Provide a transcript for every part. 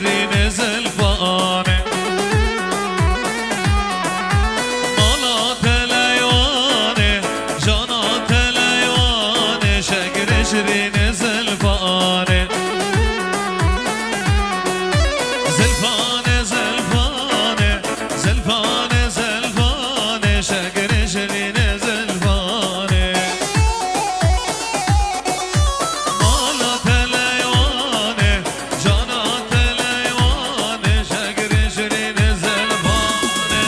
شیرین زلفانه مالات لیوانه جانات لیوانه شکر شیرین زلفانه زلفانه زلفانه زلفانه زلفانه شکر شیرین زلفانه مالات لیوانه جانات لیوانه شکر شیرین زلفانه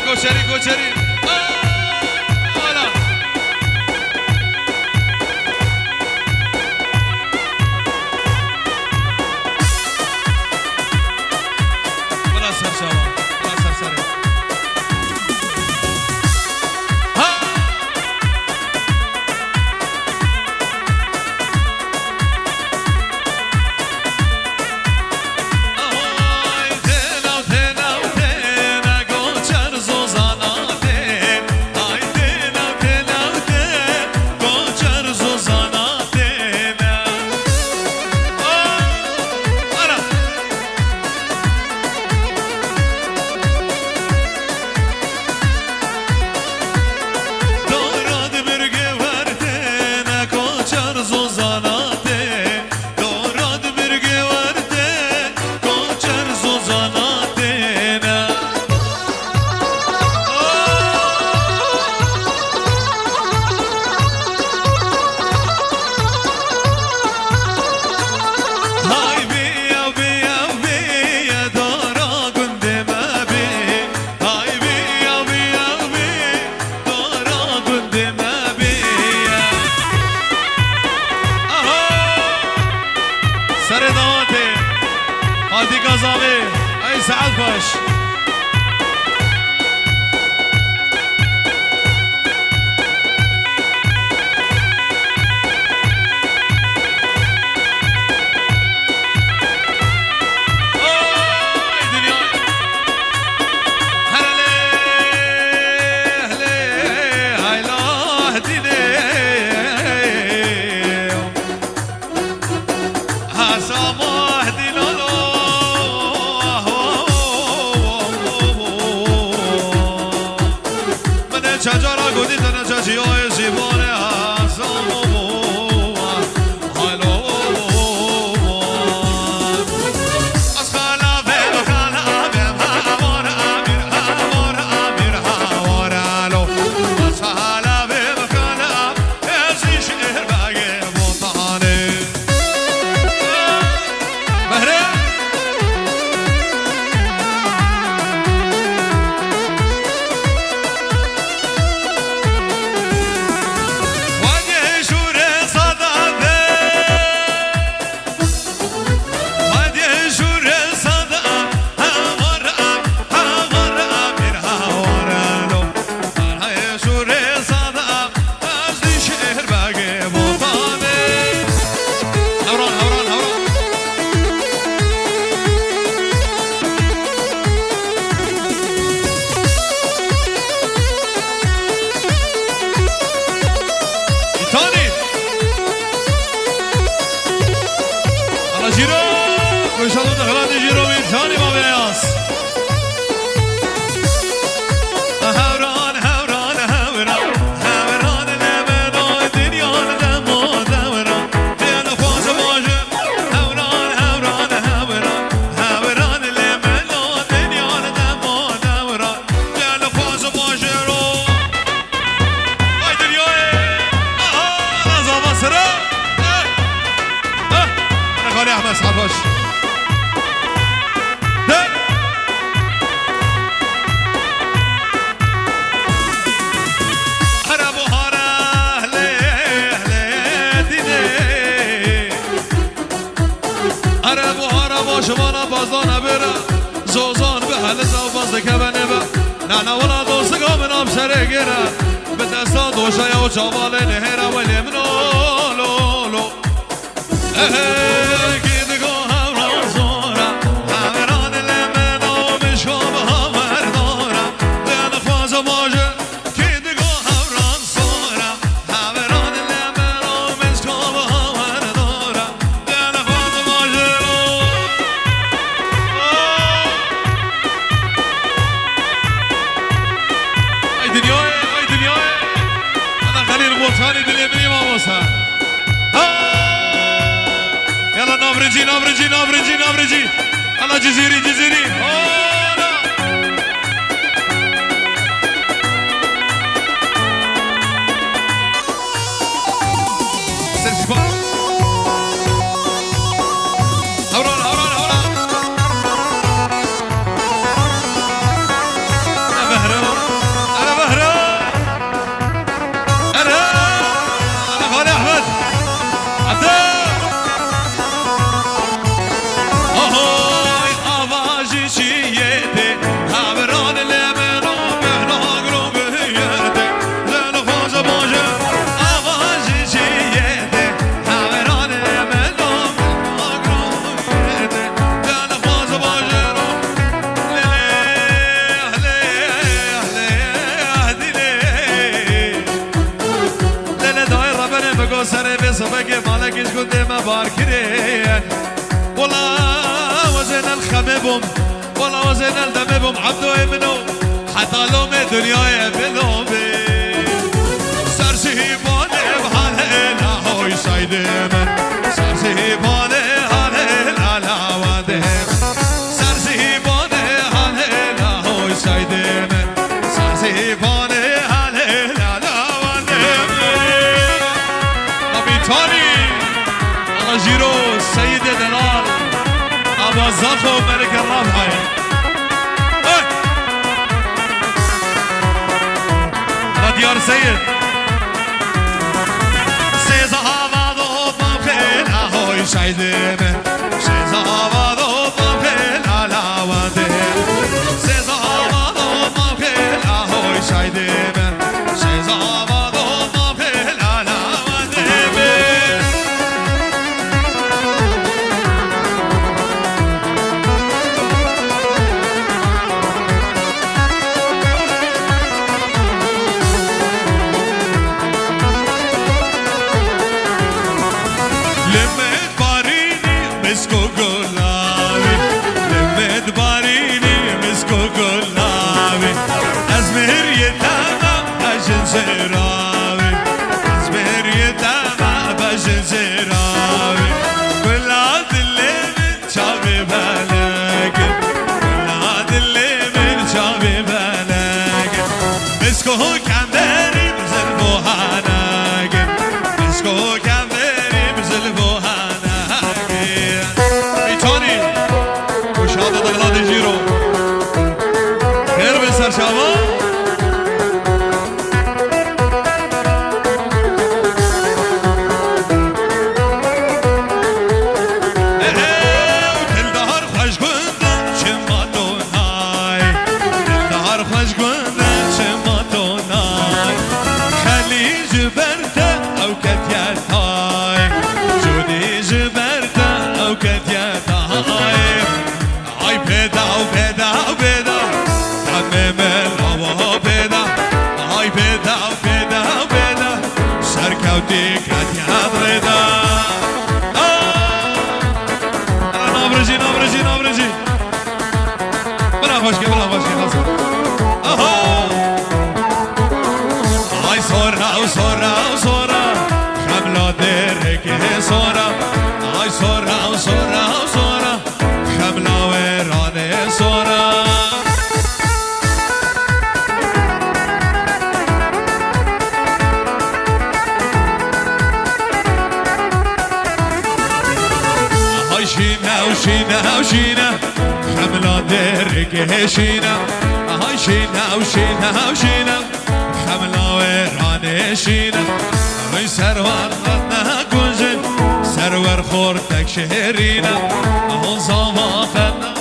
گوچری گوچری بلا سر شما بلا سر سره هادي قزامي اي سعد باش شجرة قديت أنا جاجي ويجيبوني جيرو ويشالو دخلات جيرو بيتاني ما بياس هوران هوران هوران هوران لمنو الدنيا لدمو دوران دينا فوز باجر هوران هوران هوران هوران لمنو الدنيا لدمو دوران دينا فوز باجر هاي دنيا لازم اسرع خالي احمد صحفاش هربو هارا هلي هلي ديني هربو هارا باشوانا بازانا برا زوزان به هل زوباز دکبنه با نانا ولا دوستگا من ابشره گیره به دستا دوشای و چاواله نهره ولی منو لو لو بيتاني دلي مني ما وصل يلا نافرجي نافرجي نافرجي نافرجي الله جزيري جزيري صباك مالكش قدام باركرين والله وزن الخمبهم والله وزن الدمبهم عبدو ابنو حتى لوم الدنيا يبلوم سرسيباني بحالينا هوي سايدمن سرسيباني هالينا لاوادم سرسيباني هالينا هوي سايدمن سرسيباني هالينا لاوادم تاني الله جيرو سيد دلال ابو زخو ملك الرافعي ديار سيد سيزا هافادو ممخيل اهوي شايدم سيزا هافادو ممخيل علاوانده سيزا هافادو ممخيل اهوي شايدم سيزا هافادو ممخيل علاوانده زراوي أزمير يتابع بجن زراوي كل عاد اللي من شابي بلاك كل عاد اللي من شابي بلاك مسكو كان داري بزلبو هاناك مسكو كان داري بزلبو هاناك بيتوني وشهادة أغلاط جيرو خير بسر شباب شينا خملا درك شينا هاي شينا وشينا خملا وراني شينا هاي سرور خدنا كوزن سرور خورتك شهرينا هون صباحنا